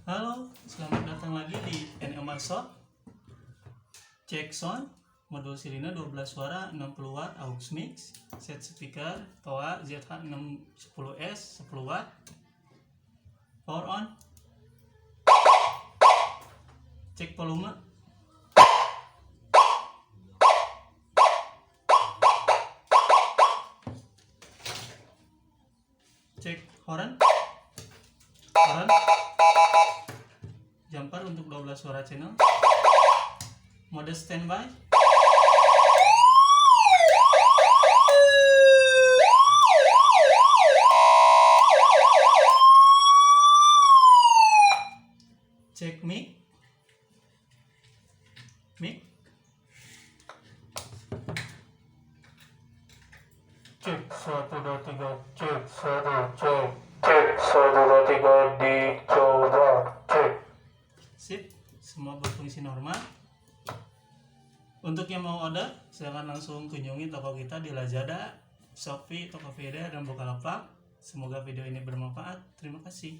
Halo, selamat datang lagi di NMR Shop. Cek sound, modul sirine 12 suara 60 watt aux mix, set speaker TOA ZH610S 10 watt, power on. Cek volume. Cek horn. Jumper untuk 12 suara channel. Mode standby. Cek mic. Cek 1 2 3, cek 1, cek 1 2 3, dicoba, cek. Sip, semua berfungsi normal. Untuk yang mau order, silahkan langsung kunjungi toko kita di Lazada, Shopee, Tokopedia, dan Bukalapak. Semoga video ini bermanfaat. Terima kasih.